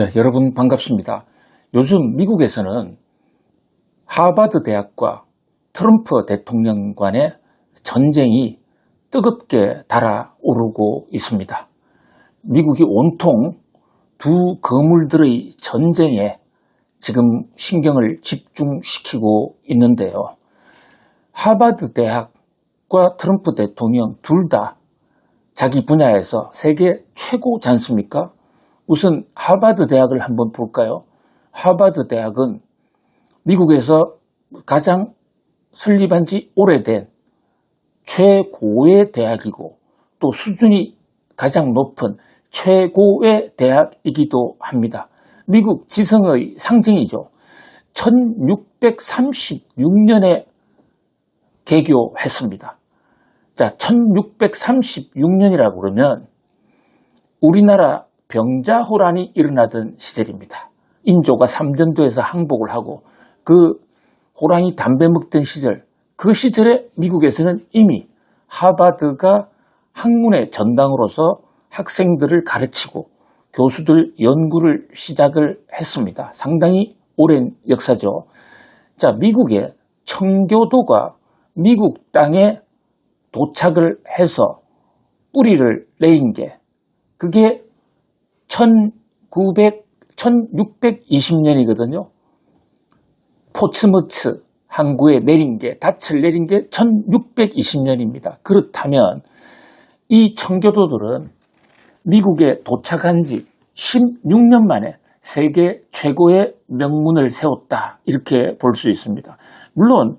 네, 여러분 반갑습니다. 요즘 미국에서는 하버드 대학과 트럼프 대통령 간의 전쟁이 뜨겁게 달아오르고 있습니다. 미국이 온통 두 거물들의 전쟁에 지금 신경을 집중시키고 있는데요. 하버드 대학과 트럼프 대통령 둘 다 자기 분야에서 세계 최고지 않습니까? 우선 하버드 대학을 한번 볼까요? 하버드 대학은 미국에서 가장 설립한 지 오래된 최고의 대학이고 또 수준이 가장 높은 최고의 대학이기도 합니다. 미국 지성의 상징이죠. 1636년에 개교했습니다. 자, 1636년이라고 그러면 우리나라 병자호란이 일어나던 시절입니다. 인조가 삼전도에서 항복을 하고 그 호랑이 담배 먹던 시절, 그 시절에 미국에서는 이미 하버드가 학문의 전당으로서 학생들을 가르치고 교수들 연구를 시작을 했습니다. 상당히 오랜 역사죠. 자, 미국의 청교도가 미국 땅에 도착을 해서 뿌리를 내린 게 그게 1620년이거든요. 포츠무트 항구에 내린 게, 닻을 내린 게 1620년입니다. 그렇다면 이 청교도들은 미국에 도착한 지 16년 만에 세계 최고의 명문을 세웠다, 이렇게 볼 수 있습니다. 물론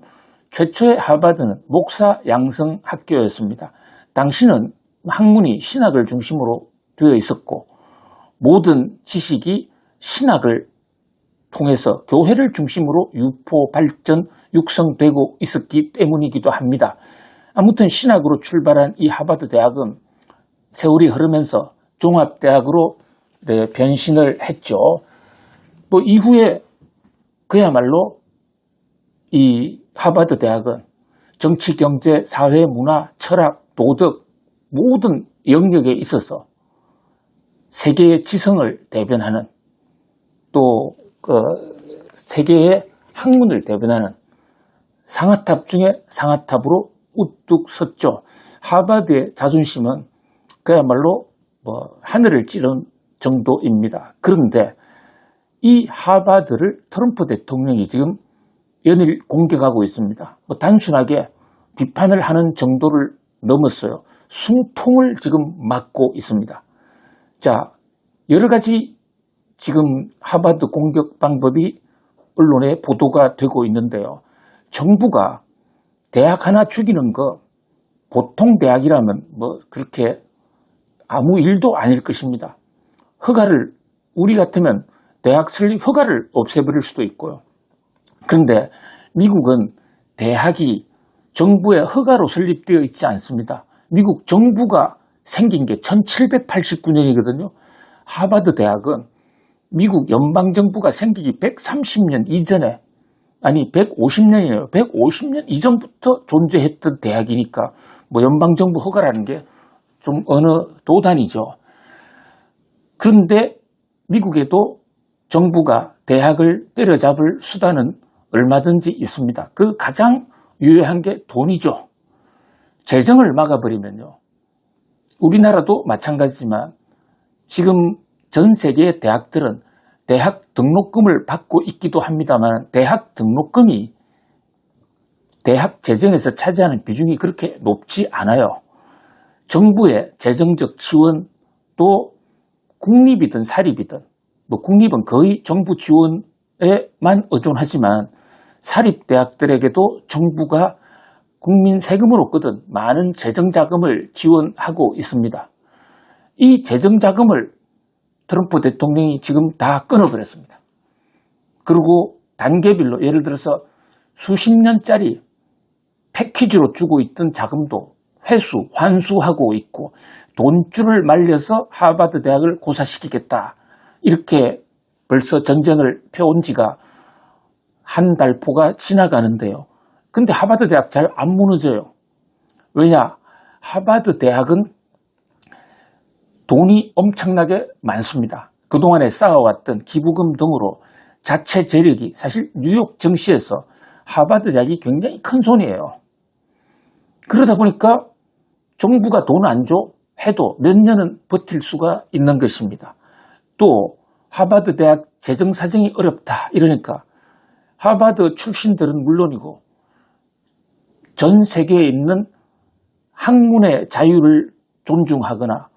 최초의 하버드는 목사 양성 학교였습니다. 당시는 학문이 신학을 중심으로 되어 있었고 모든 지식이 신학을 통해서 교회를 중심으로 유포, 발전, 육성되고 있었기 때문이기도 합니다. 아무튼 신학으로 출발한 이 하버드 대학은 세월이 흐르면서 종합대학으로 변신을 했죠. 이후에 그야말로 이 하버드 대학은 정치, 경제, 사회, 문화, 철학, 도덕 모든 영역에 있어서 세계의 지성을 대변하는 또 세계의 학문을 대변하는 상아탑 중에 상아탑으로 우뚝 섰죠. 하버드의 자존심은 그야말로 하늘을 찌른 정도입니다. 그런데 이 하버드를 트럼프 대통령이 지금 연일 공격하고 있습니다. 단순하게 비판을 하는 정도를 넘었어요. 숨통을 지금 막고 있습니다. 자, 여러 가지 지금 하버드 공격 방법이 언론에 보도가 되고 있는데요. 정부가 대학 하나 죽이는 거 보통 대학이라면 그렇게 아무 일도 아닐 것입니다. 허가를, 우리 같으면 대학 설립 허가를 없애버릴 수도 있고요. 그런데 미국은 대학이 정부의 허가로 설립되어 있지 않습니다. 미국 정부가 생긴 게 1789년이거든요. 하버드 대학은 미국 연방정부가 생기기 130년 이전에, 아니 150년이에요. 150년 이전부터 존재했던 대학이니까 연방정부 허가라는 게 좀 어느 도단이죠. 그런데 미국에도 정부가 대학을 때려잡을 수단은 얼마든지 있습니다. 그 가장 유효한 게 돈이죠. 재정을 막아버리면요. 우리나라도 마찬가지지만 지금 전 세계의 대학들은 대학 등록금을 받고 있기도 합니다만 대학 등록금이 대학 재정에서 차지하는 비중이 그렇게 높지 않아요. 정부의 재정적 지원도 국립이든 사립이든 국립은 거의 정부 지원에만 의존하지만 사립대학들에게도 정부가 국민 세금으로 거둔 많은 재정자금을 지원하고 있습니다. 이 재정자금을 트럼프 대통령이 지금 다 끊어버렸습니다. 그리고 단계별로 예를 들어서 수십 년짜리 패키지로 주고 있던 자금도 환수하고 있고 돈줄을 말려서 하버드 대학을 고사시키겠다. 이렇게 벌써 전쟁을 펴온 지가 한 달포가 지나가는데요. 근데 하버드 대학 잘 안 무너져요. 왜냐? 하버드 대학은 돈이 엄청나게 많습니다. 그동안에 쌓아왔던 기부금 등으로 자체 재력이 사실 뉴욕 증시에서 하버드 대학이 굉장히 큰 손이에요. 그러다 보니까 정부가 돈 안 줘 해도 몇 년은 버틸 수가 있는 것입니다. 또 하버드 대학 재정 사정이 어렵다 이러니까 하버드 출신들은 물론이고 전 세계에 있는 학문의 자유를 존중하거나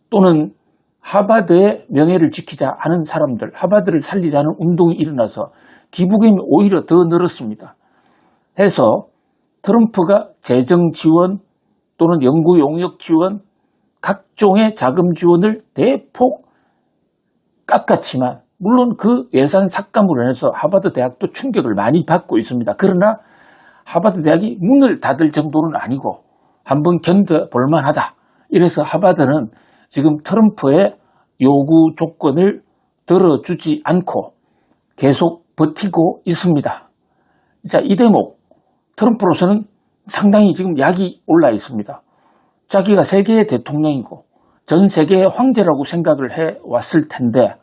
또는 하버드의 명예를 지키자 하는 사람들, 하버드를 살리자는 운동이 일어나서 기부금이 오히려 더 늘었습니다. 해서 트럼프가 재정 지원 또는 연구 용역 지원, 각종의 자금 지원을 대폭 깎았지만 물론 그 예산 삭감으로 인해서 하버드 대학도 충격을 많이 받고 있습니다. 그러나 하버드 대학이 문을 닫을 정도는 아니고 한번 견뎌볼 만하다. 이래서 하버드는 지금 트럼프의 요구 조건을 들어주지 않고 계속 버티고 있습니다. 자, 이 대목 트럼프로서는 상당히 지금 약이 올라 있습니다. 자기가 세계의 대통령이고 전 세계의 황제라고 생각을 해왔을 텐데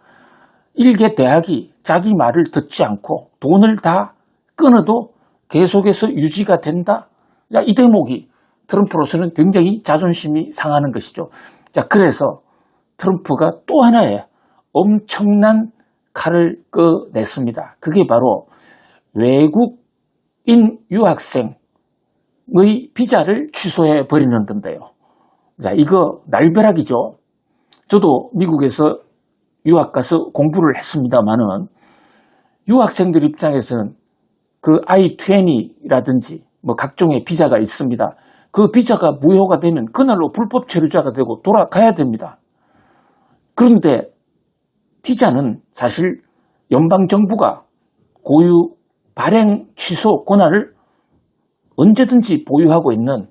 일개 대학이 자기 말을 듣지 않고 돈을 다 끊어도 계속해서 유지가 된다? 야, 이 대목이 트럼프로서는 굉장히 자존심이 상하는 것이죠. 자, 그래서 트럼프가 또 하나의 엄청난 칼을 꺼냈습니다. 그게 바로 외국인 유학생의 비자를 취소해 버리는 건데요. 자, 이거 날벼락이죠. 저도 미국에서 유학 가서 공부를 했습니다만은 유학생들 입장에서는 그 I-20라든지 뭐 각종의 비자가 있습니다. 그 비자가 무효가 되면 그날로 불법 체류자가 되고 돌아가야 됩니다. 그런데 비자는 사실 연방정부가 고유 발행 취소 권한을 언제든지 보유하고 있는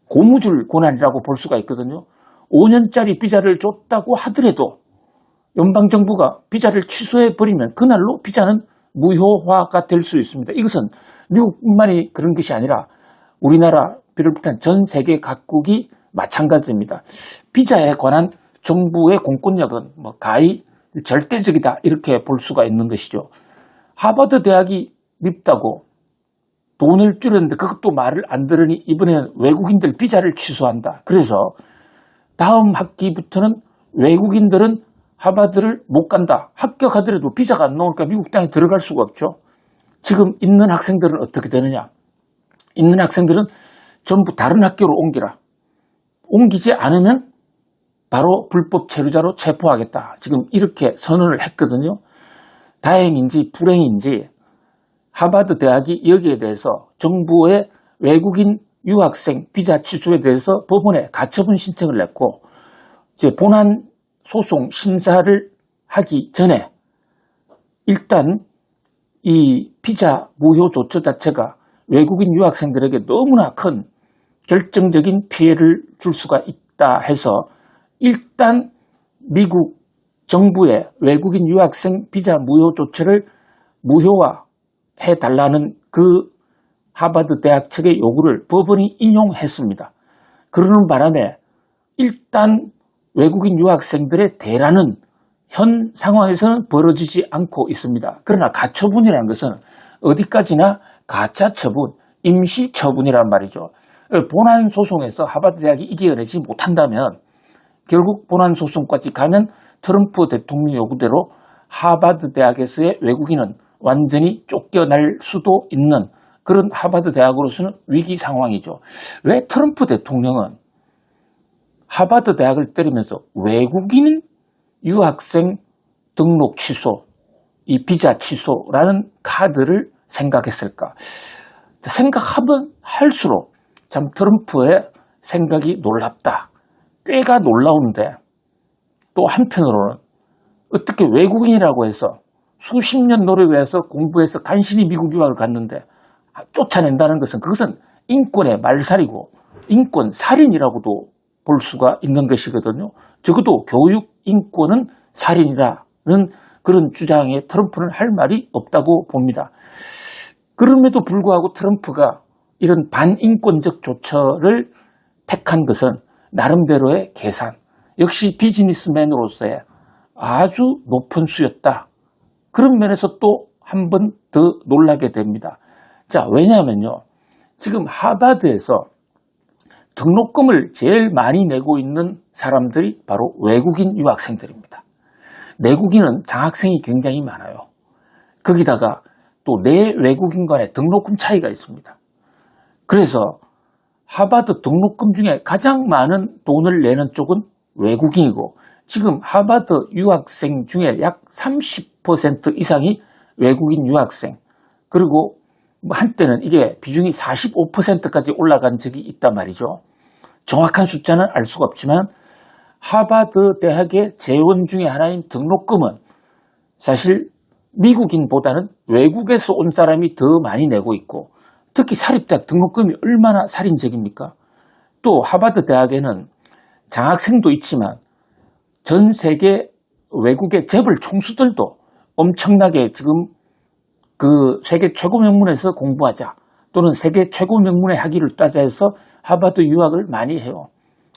고무줄 권한이라고 볼 수가 있거든요. 5년짜리 비자를 줬다고 하더라도 연방정부가 비자를 취소해버리면 그날로 비자는 무효화가 될 수 있습니다. 이것은 미국뿐만이 그런 것이 아니라 우리나라 비롯한 전 세계 각국이 마찬가지입니다. 비자에 관한 정부의 공권력은 가히 절대적이다 이렇게 볼 수가 있는 것이죠. 하버드 대학이 밉다고 돈을 줄였는데 그것도 말을 안 들으니 이번에는 외국인들 비자를 취소한다. 그래서 다음 학기부터는 외국인들은 하버드를 못 간다. 합격하더라도 비자가 안 나오니까 미국 땅에 들어갈 수가 없죠. 지금 있는 학생들은 어떻게 되느냐. 있는 학생들은 전부 다른 학교로 옮기라. 옮기지 않으면 바로 불법 체류자로 체포하겠다. 지금 이렇게 선언을 했거든요. 다행인지 불행인지 하버드 대학이 여기에 대해서 정부의 외국인 유학생 비자 취소에 대해서 법원에 가처분 신청을 냈고 이제 본안 소송 심사를 하기 전에 일단 이 비자 무효 조처 자체가 외국인 유학생들에게 너무나 큰 결정적인 피해를 줄 수가 있다 해서 일단 미국 정부의 외국인 유학생 비자 무효 조처를 무효화해달라는 그 하버드 대학 측의 요구를 법원이 인용했습니다. 그러는 바람에 일단 외국인 유학생들의 대란은 현 상황에서는 벌어지지 않고 있습니다. 그러나 가처분이라는 것은 어디까지나 가짜 처분, 임시 처분이란 말이죠. 본안 소송에서 하버드 대학이 이겨내지 못한다면 결국 본안 소송까지 가면 트럼프 대통령 요구대로 하버드 대학에서의 외국인은 완전히 쫓겨날 수도 있는 그런 하버드 대학으로서는 위기 상황이죠. 왜 트럼프 대통령은 하버드 대학을 때리면서 외국인 유학생 등록 취소, 이 비자 취소라는 카드를 생각했을까? 생각하면 할수록 참 트럼프의 생각이 놀랍다. 꽤가 놀라운데 또 한편으로는 어떻게 외국인이라고 해서 수십 년 노력해서 공부해서 간신히 미국 유학을 갔는데 쫓아낸다는 것은 그것은 인권의 말살이고 인권 살인이라고도 볼 수가 있는 것이거든요. 적어도 교육 인권은 살인이라는 그런 주장에 트럼프는 할 말이 없다고 봅니다. 그럼에도 불구하고 트럼프가 이런 반인권적 조처를 택한 것은 나름대로의 계산, 역시 비즈니스맨으로서의 아주 높은 수였다. 그런 면에서 또 한 번 더 놀라게 됩니다. 자, 왜냐하면요. 지금 하버드에서 등록금을 제일 많이 내고 있는 사람들이 바로 외국인 유학생들입니다. 내국인은 장학생이 굉장히 많아요. 거기다가 또 내 외국인 간의 등록금 차이가 있습니다. 그래서 하버드 등록금 중에 가장 많은 돈을 내는 쪽은 외국인이고 지금 하버드 유학생 중에 약 30% 이상이 외국인 유학생, 그리고 한때는 이게 비중이 45%까지 올라간 적이 있단 말이죠. 정확한 숫자는 알 수가 없지만 하버드 대학의 재원 중에 하나인 등록금은 사실 미국인보다는 외국에서 온 사람이 더 많이 내고 있고, 특히 사립대학 등록금이 얼마나 살인적입니까? 또 하버드 대학에는 장학생도 있지만 전 세계 외국의 재벌 총수들도 엄청나게 지금 그 세계 최고 명문에서 공부하자 또는 세계 최고 명문의 학위를 따자 해서 하버드 유학을 많이 해요.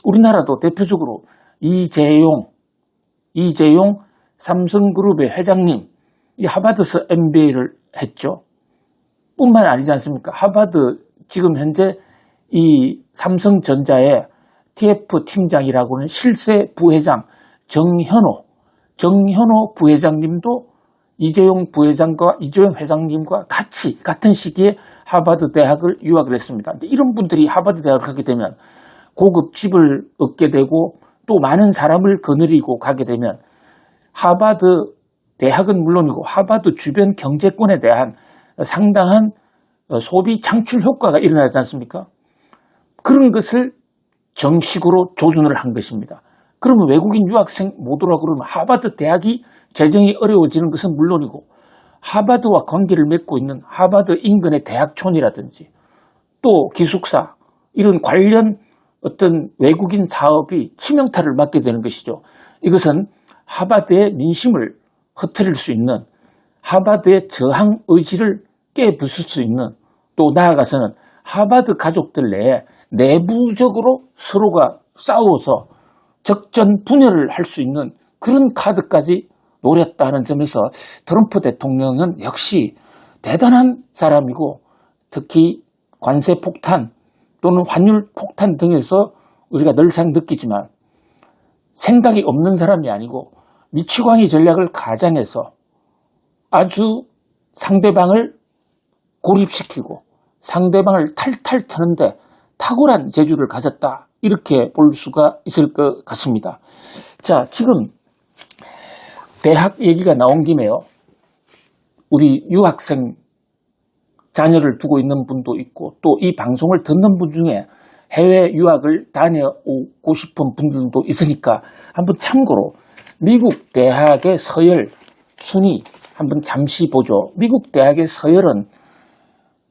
우리나라도 대표적으로 이재용 삼성그룹의 회장님, 이 하버드에서 MBA를 했죠. 뿐만 아니지 않습니까? 하버드 지금 현재 이 삼성전자의 TF 팀장이라고 하는 실세 부회장 정현호 부회장님도 이재용 부회장과 이재용 회장님과 같은 시기에 하버드 대학을 유학을 했습니다. 이런 분들이 하버드 대학을 가게 되면 고급 집을 얻게 되고 또 많은 사람을 거느리고 가게 되면 하버드 대학은 물론이고 하버드 주변 경제권에 대한 상당한 소비 창출 효과가 일어나지 않습니까? 그런 것을 정식으로 조준을 한 것입니다. 그러면 외국인 유학생 못 오라고 그러면 하버드 대학이 재정이 어려워지는 것은 물론이고 하버드와 관계를 맺고 있는 하버드 인근의 대학촌이라든지 또 기숙사 이런 관련 어떤 외국인 사업이 치명타를 맞게 되는 것이죠. 이것은 하버드의 민심을 흐트릴 수 있는, 하버드의 저항 의지를 깨부술 수 있는, 또 나아가서는 하버드 가족들 내에 내부적으로 서로가 싸워서 적전 분열을 할 수 있는 그런 카드까지 노렸다는 점에서 트럼프 대통령은 역시 대단한 사람이고, 특히 관세 폭탄 또는 환율 폭탄 등에서 우리가 늘상 느끼지만 생각이 없는 사람이 아니고 미치광이 전략을 가장해서 아주 상대방을 고립시키고 상대방을 탈탈 터는데 탁월한 재주를 가졌다, 이렇게 볼 수가 있을 것 같습니다. 자, 지금 대학 얘기가 나온 김에요. 우리 유학생 자녀를 두고 있는 분도 있고 또 이 방송을 듣는 분 중에 해외 유학을 다녀오고 싶은 분들도 있으니까 한번 참고로 미국 대학의 서열 순위 한번 잠시 보죠. 미국 대학의 서열은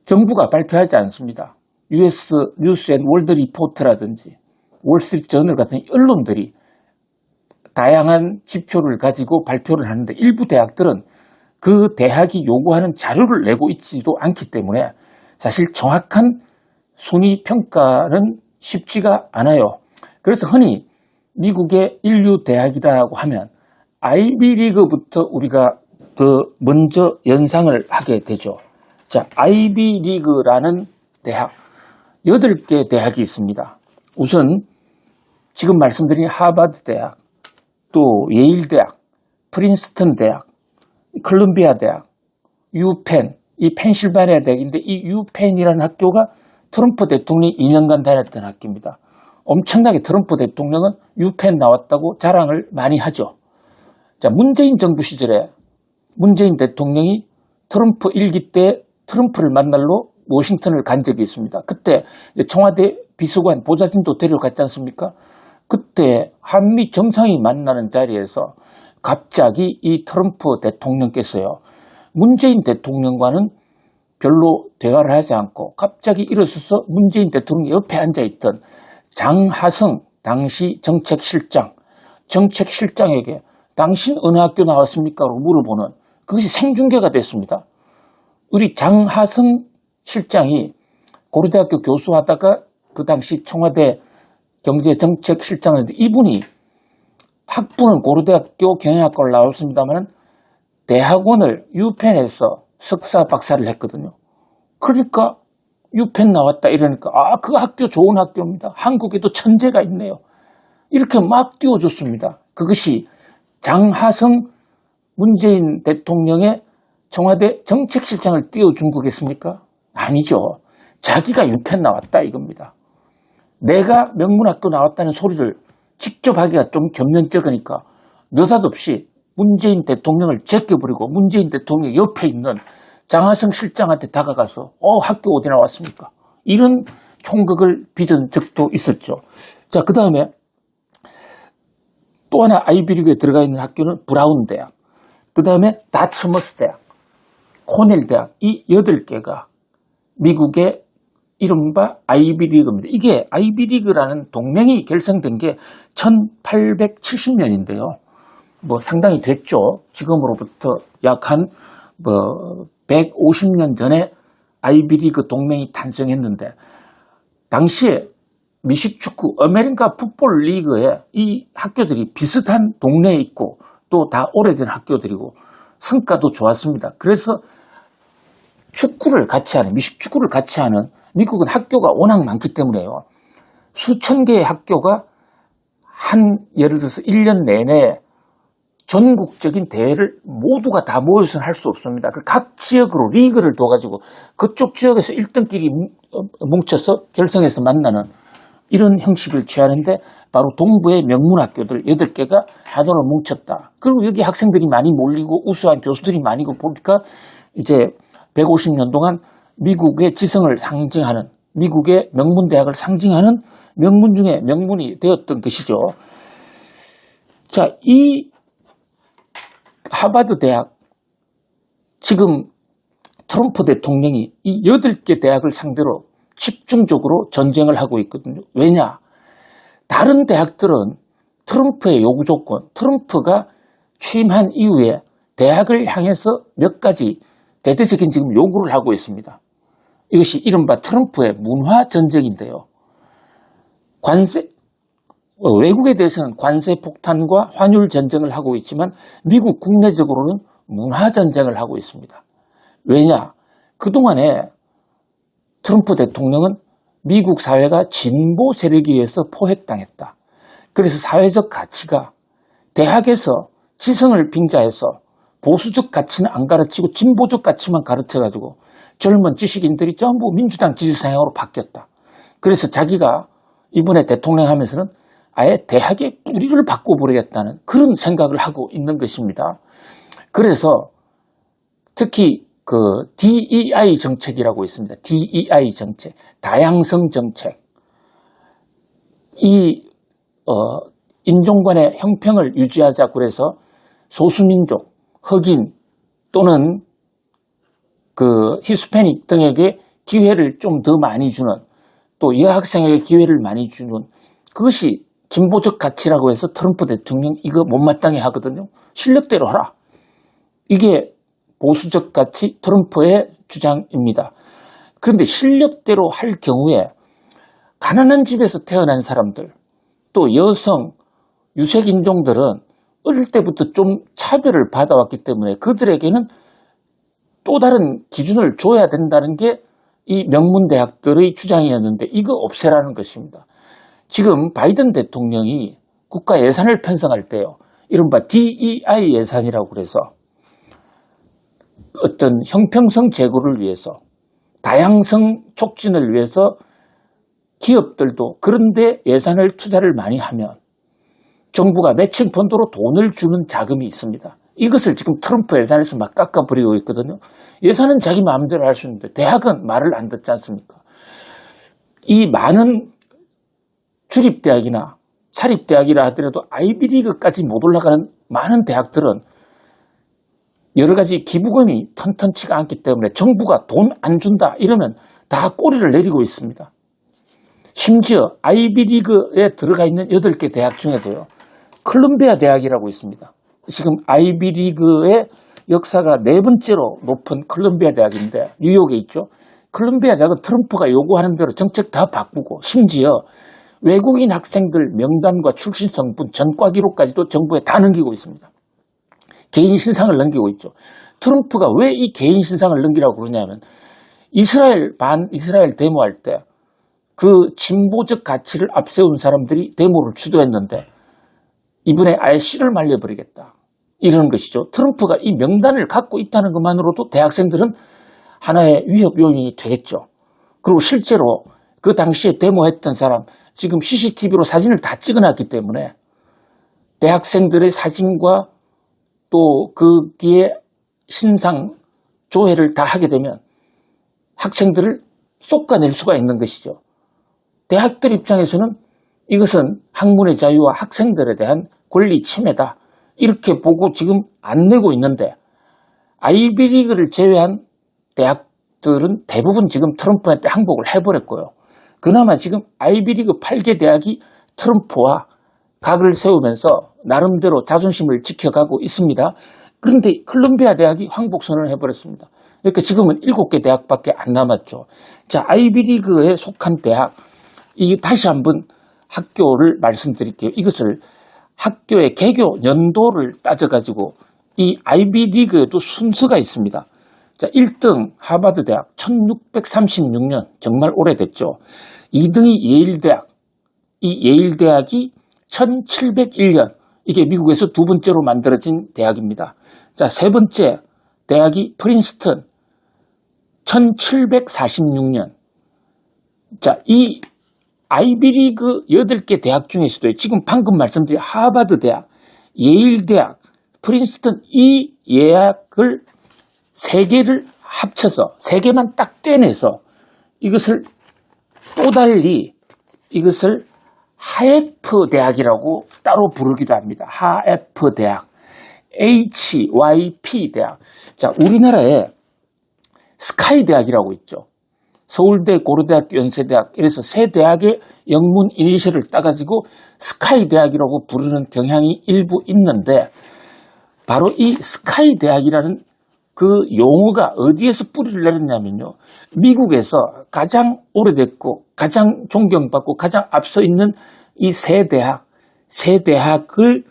정부가 발표하지 않습니다. US 뉴스 앤 월드 리포트라든지 월스트리트저널 같은 언론들이 다양한 지표를 가지고 발표를 하는데 일부 대학들은 그 대학이 요구하는 자료를 내고 있지도 않기 때문에 사실 정확한 순위 평가는 쉽지가 않아요. 그래서 흔히 미국의 인류 대학이라고 하면 아이비리그부터 우리가 그 먼저 연상을 하게 되죠. 자, 아이비리그라는 대학 8개 대학이 있습니다. 우선 지금 말씀드린 하버드 대학, 또 예일 대학, 프린스턴 대학, 콜ум비아 대학, 유펜, 이 펜실바니아 대학인데 이 유펜이라는 학교가 트럼프 대통령이 2년간 다녔던 학교입니다. 엄청나게 트럼프 대통령은 유펜 나왔다고 자랑을 많이 하죠. 자, 문재인 정부 시절에 문재인 대통령이 트럼프 1기 때 트럼프를 만나러 워싱턴을 간 적이 있습니다. 그때 청와대 비서관 보좌진도 데려갔지 않습니까? 그때 한미 정상이 만나는 자리에서 갑자기 이 트럼프 대통령께서요, 문재인 대통령과는 별로 대화를 하지 않고 갑자기 일어서서 문재인 대통령 옆에 앉아있던 장하성 당시 정책실장에게 당신 어느 학교 나왔습니까? 라고 물어보는, 그것이 생중계가 됐습니다. 우리 장하성 실장이 고려대학교 교수하다가 그 당시 청와대 경제정책실장인데 이분이 학부는 고려대학교 경영학과를 나왔습니다만 대학원을 유펜에서 석사 박사를 했거든요. 그러니까 유펜 나왔다 이러니까 그 학교 좋은 학교입니다. 한국에도 천재가 있네요. 이렇게 막 띄워줬습니다. 그것이 장하성 문재인 대통령의 청와대 정책실장을 띄워준 거겠습니까? 아니죠. 자기가 유펜 나왔다 이겁니다. 내가 명문학교 나왔다는 소리를 직접 하기가 좀 견면쩍으니까 느닷없이 문재인 대통령을 제껴버리고 문재인 대통령 옆에 있는 장하성 실장한테 다가가서 학교 어디 나왔습니까? 이런 총극을 빚은 적도 있었죠. 자, 그 다음에 또 하나 아이비리그에 들어가 있는 학교는 브라운 대학, 그 다음에 다츠머스 대학, 코넬 대학, 이 8개가 미국의 이른바 아이비리그입니다. 이게 아이비리그라는 동맹이 결성된 게 1870년인데요. 상당히 됐죠. 지금으로부터 약 한 150년 전에 아이비리그 동맹이 탄생했는데, 당시에 미식축구 아메리카 풋볼 리그에 이 학교들이 비슷한 동네에 있고 또 다 오래된 학교들이고 성과도 좋았습니다. 그래서 축구를 같이 하는, 미식축구를 같이 하는 미국은 학교가 워낙 많기 때문에요. 수천 개의 학교가 예를 들어서 1년 내내 전국적인 대회를 모두가 다 모여서는 할 수 없습니다. 각 지역으로 리그를 둬가지고 그쪽 지역에서 1등끼리 뭉쳐서 결성해서 만나는 이런 형식을 취하는데, 바로 동부의 명문학교들 8개가 하나로 뭉쳤다. 그리고 여기 학생들이 많이 몰리고 우수한 교수들이 많이 보니까 이제 150년 동안 미국의 지성을 상징하는, 미국의 명문대학을 상징하는 명문 중에 명문이 되었던 것이죠. 자, 이 하버드 대학, 지금 트럼프 대통령이 이 8개 대학을 상대로 집중적으로 전쟁을 하고 있거든요. 왜냐? 다른 대학들은 트럼프의 요구 조건, 트럼프가 취임한 이후에 대학을 향해서 몇 가지 대대적인 지금 요구를 하고 있습니다. 이것이 이른바 트럼프의 문화 전쟁인데요. 외국에 대해서는 관세 폭탄과 환율 전쟁을 하고 있지만 미국 국내적으로는 문화 전쟁을 하고 있습니다. 왜냐? 그동안에 트럼프 대통령은 미국 사회가 진보 세력에 의해서 포획당했다. 그래서 사회적 가치가 대학에서 지성을 빙자해서 보수적 가치는 안 가르치고 진보적 가치만 가르쳐가지고 젊은 지식인들이 전부 민주당 지지 성향으로 바뀌었다. 그래서 자기가 이번에 대통령 하면서는 아예 대학의 뿌리를 바꿔버리겠다는 그런 생각을 하고 있는 것입니다. 그래서 특히 그 DEI 정책이라고 있습니다. DEI 정책, 다양성 정책. 인종 간의 형평을 유지하자고 그래서 소수민족, 흑인 또는 그 히스패닉 등에게 기회를 좀 더 많이 주는, 또 여학생에게 기회를 많이 주는, 그것이 진보적 가치라고 해서 트럼프 대통령 이거 못마땅해 하거든요. 실력대로 하라. 이게 보수적 가치 트럼프의 주장입니다. 그런데 실력대로 할 경우에 가난한 집에서 태어난 사람들, 또 여성, 유색인종들은 어릴 때부터 좀 차별을 받아왔기 때문에 그들에게는 또 다른 기준을 줘야 된다는 게 이 명문대학들의 주장이었는데 이거 없애라는 것입니다. 지금 바이든 대통령이 국가 예산을 편성할 때요, 이른바 DEI 예산이라고 그래서 어떤 형평성 제고를 위해서, 다양성 촉진을 위해서 기업들도 그런데 예산을 투자를 많이 하면 정부가 매칭 펀드로 돈을 주는 자금이 있습니다. 이것을 지금 트럼프 예산에서 막 깎아버리고 있거든요. 예산은 자기 마음대로 할 수 있는데 대학은 말을 안 듣지 않습니까? 이 많은 주립대학이나 사립대학이라 하더라도 아이비리그까지 못 올라가는 많은 대학들은 여러 가지 기부금이 턴턴치가 않기 때문에 정부가 돈 안 준다 이러면 다 꼬리를 내리고 있습니다. 심지어 아이비리그에 들어가 있는 8개 대학 중에도요, 콜롬비아 대학이라고 있습니다. 지금 아이비리그의 역사가 4번째로 높은 콜롬비아 대학인데 뉴욕에 있죠. 콜롬비아 대학은 트럼프가 요구하는 대로 정책 다 바꾸고 심지어 외국인 학생들 명단과 출신 성분, 전과 기록까지도 정부에 다 넘기고 있습니다. 개인 신상을 넘기고 있죠. 트럼프가 왜 이 개인 신상을 넘기라고 그러냐면 이스라엘 데모할 때 그 진보적 가치를 앞세운 사람들이 데모를 주도했는데 이번에 아예 씨를 말려버리겠다. 이러는 것이죠. 트럼프가 이 명단을 갖고 있다는 것만으로도 대학생들은 하나의 위협 요인이 되겠죠. 그리고 실제로 그 당시에 데모했던 사람 지금 CCTV로 사진을 다 찍어놨기 때문에 대학생들의 사진과 또 거기에 신상 조회를 다 하게 되면 학생들을 솎아낼 수가 있는 것이죠. 대학들 입장에서는 이것은 학문의 자유와 학생들에 대한 권리 침해다. 이렇게 보고 지금 안 내고 있는데 아이비리그를 제외한 대학들은 대부분 지금 트럼프한테 항복을 해버렸고요. 그나마 지금 아이비리그 8개 대학이 트럼프와 각을 세우면서 나름대로 자존심을 지켜가고 있습니다. 그런데 콜롬비아 대학이 항복선언을 해버렸습니다. 그러니까 지금은 7개 대학밖에 안 남았죠. 자, 아이비리그에 속한 대학, 이 다시 한번 학교를 말씀드릴게요. 이것을 학교의 개교 연도를 따져가지고 이 아이비리그에도 순서가 있습니다. 자, 1등 하버드 대학 1636년, 정말 오래됐죠. 2등이 예일대학, 이 예일대학이 1701년, 이게 미국에서 두 번째로 만들어진 대학입니다. 자, 세 번째 대학이 프린스턴 1746년. 자, 이 아이비리그 8개 대학 중에서도 지금 방금 말씀드린 하버드 대학, 예일 대학, 프린스턴 이 예약을 3개를 합쳐서 3개만 딱 떼내서 이것을 또 달리 이것을 하예프 대학이라고 따로 부르기도 합니다. 하예프 대학, HYP 대학. 자, 우리나라에 스카이 대학이라고 있죠. 서울대, 고려대학교, 연세대학, 이래서 세 대학의 영문 이니셜을 따가지고 스카이 대학이라고 부르는 경향이 일부 있는데 바로 이 스카이 대학이라는 그 용어가 어디에서 뿌리를 내렸냐면요. 미국에서 가장 오래됐고 가장 존경받고 가장 앞서 있는 이 세 대학을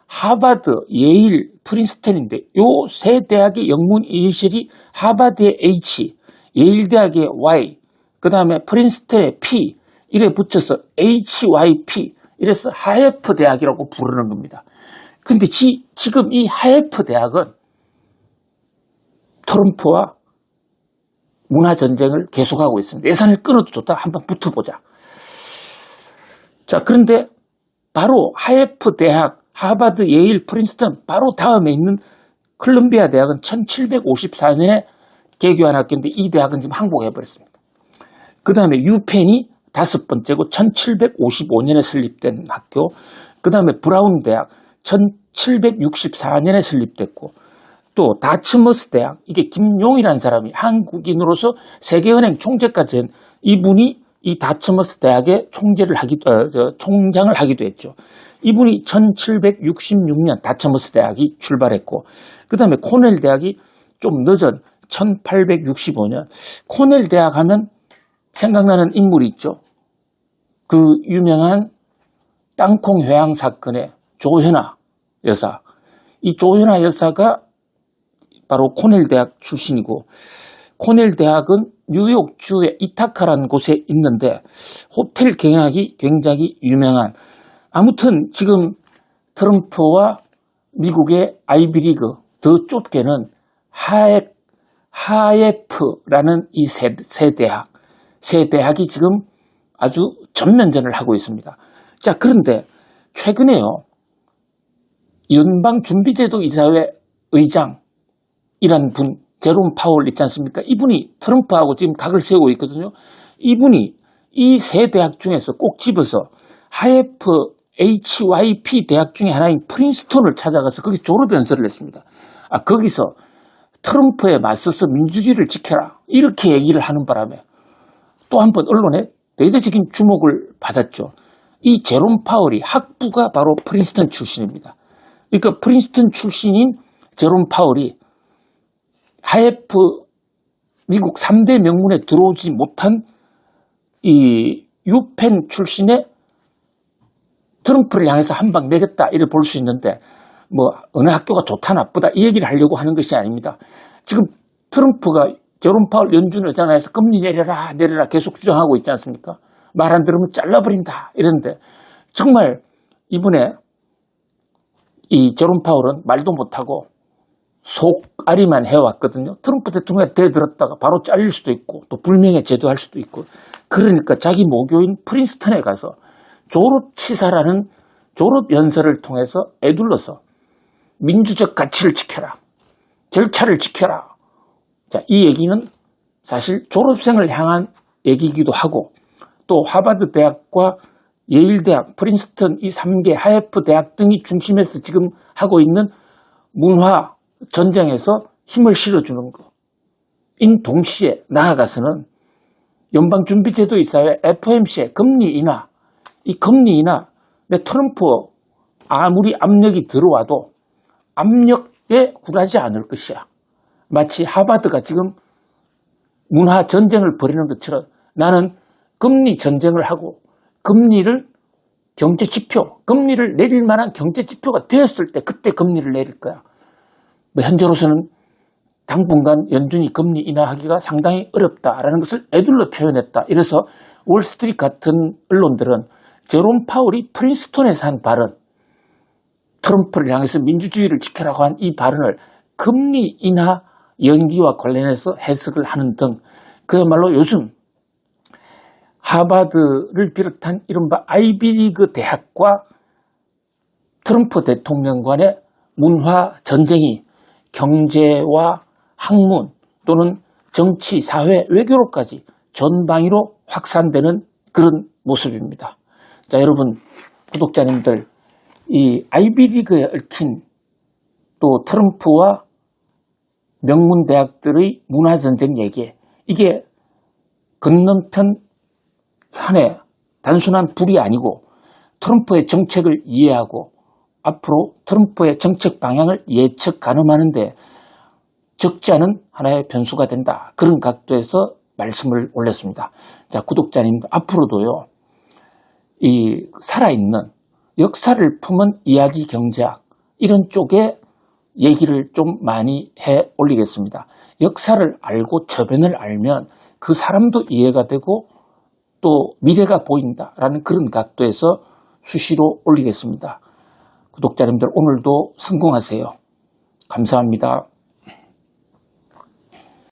하버드, 예일, 프린스턴인데 요 세 대학의 영문 이니셜이 하버드의 H, 예일대학의 Y, 그 다음에 프린스턴의 P, 이래 붙여서 HYP, 이래서 하예프 대학이라고 부르는 겁니다. 근데 지금 이 하예프 대학은 트럼프와 문화전쟁을 계속하고 있습니다. 예산을 끊어도 좋다. 한번 붙어보자. 자, 그런데 바로 하예프 대학, 하버드, 예일, 프린스턴 바로 다음에 있는 콜롬비아 대학은 1754년에 개교한 학교인데 이 대학은 지금 항복해버렸습니다. 그 다음에 유펜이 5번째고 1755년에 설립된 학교, 그 다음에 브라운 대학 1764년에 설립됐고 또 다츠머스 대학, 이게 김용이라는 사람이 한국인으로서 세계은행 총재까지 한 이분이 이 다츠머스 대학의 총장을 하기도 했죠. 이분이 1766년 다츠머스 대학이 출발했고 그 다음에 코넬 대학이 좀 늦은 1865년. 코넬 대학 하면 생각나는 인물이 있죠. 그 유명한 땅콩 회항 사건의 조현아 여사. 이 조현아 여사가 바로 코넬 대학 출신이고 코넬 대학은 뉴욕주의 이타카라는 곳에 있는데 호텔 경영학이 굉장히 유명한, 아무튼 지금 트럼프와 미국의 아이비리그, 더 좁게는 하예프라는 이 세 대학이 지금 아주 전면전을 하고 있습니다. 자, 그런데 최근에요, 연방준비제도 이사회 의장이라는 분, 제롬 파월 있지 않습니까? 이분이 트럼프하고 지금 각을 세우고 있거든요. 이분이 이 세 대학 중에서 꼭 집어서 하예프 HYP 대학 중에 하나인 프린스턴을 찾아가서 거기 졸업 연설을 했습니다. 거기서 트럼프에 맞서서 민주주의를 지켜라, 이렇게 얘기를 하는 바람에 또 한 번 언론에 대대적인 주목을 받았죠. 이 제롬 파월이 학부가 바로 프린스턴 출신입니다. 그러니까 프린스턴 출신인 제롬 파월이 하예프 미국 3대 명문에 들어오지 못한 이 유펜 출신의 트럼프를 향해서 한 방 내겠다 이래 볼 수 있는데 뭐 어느 학교가 좋다 나쁘다 이 얘기를 하려고 하는 것이 아닙니다. 지금 트럼프가 제롬 파월 연준 의장에서 금리 내려라 내려라 계속 주장하고 있지 않습니까? 말 안 들으면 잘라버린다 이랬는데 정말 이번에 이 제롬 파월은 말도 못하고 속앓이만 해왔거든요. 트럼프 대통령이 대들었다가 바로 잘릴 수도 있고 또 불명예 제도할 수도 있고 그러니까 자기 모교인 프린스턴에 가서 졸업치사라는 졸업연설을 통해서 애둘러서 민주적 가치를 지켜라. 절차를 지켜라. 자, 이 얘기는 사실 졸업생을 향한 얘기이기도 하고 또 하버드 대학과 예일 대학, 프린스턴 이 3개 하예프 대학 등이 중심에서 지금 하고 있는 문화 전쟁에서 힘을 실어주는 것. 인 동시에 나아가서는 연방준비제도 이사회 FOMC의 금리 인하, 이 금리 인하, 내 트럼프 아무리 압력이 들어와도 압력에 굴하지 않을 것이야. 마치 하버드가 지금 문화 전쟁을 벌이는 것처럼 나는 금리 전쟁을 하고 금리를 경제 지표, 금리를 내릴 만한 경제 지표가 되었을 때 그때 금리를 내릴 거야. 뭐 현재로서는 당분간 연준이 금리 인하하기가 상당히 어렵다라는 것을 애둘러 표현했다. 이래서 월스트리트 같은 언론들은 제롬 파월이 프린스턴에서 한 발언, 트럼프를 향해서 민주주의를 지켜라고 한 이 발언을 금리 인하 연기와 관련해서 해석을 하는 등 그야말로 요즘 하버드를 비롯한 이른바 아이비리그 대학과 트럼프 대통령 간의 문화 전쟁이 경제와 학문 또는 정치, 사회, 외교로까지 전방위로 확산되는 그런 모습입니다. 자, 여러분 구독자님들, 이 아이비리그에 얽힌 또 트럼프와 명문 대학들의 문화 전쟁 얘기, 이게 건너편 산에 단순한 불이 아니고 트럼프의 정책을 이해하고 앞으로 트럼프의 정책 방향을 예측 가늠하는데 적지 않은 하나의 변수가 된다. 그런 각도에서 말씀을 올렸습니다. 자, 구독자님들 앞으로도요, 이 살아있는 역사를 품은 이야기 경제학 이런 쪽에 얘기를 좀 많이 해 올리겠습니다. 역사를 알고 저변을 알면 그 사람도 이해가 되고 또 미래가 보인다라는 그런 각도에서 수시로 올리겠습니다. 구독자님들 오늘도 성공하세요. 감사합니다.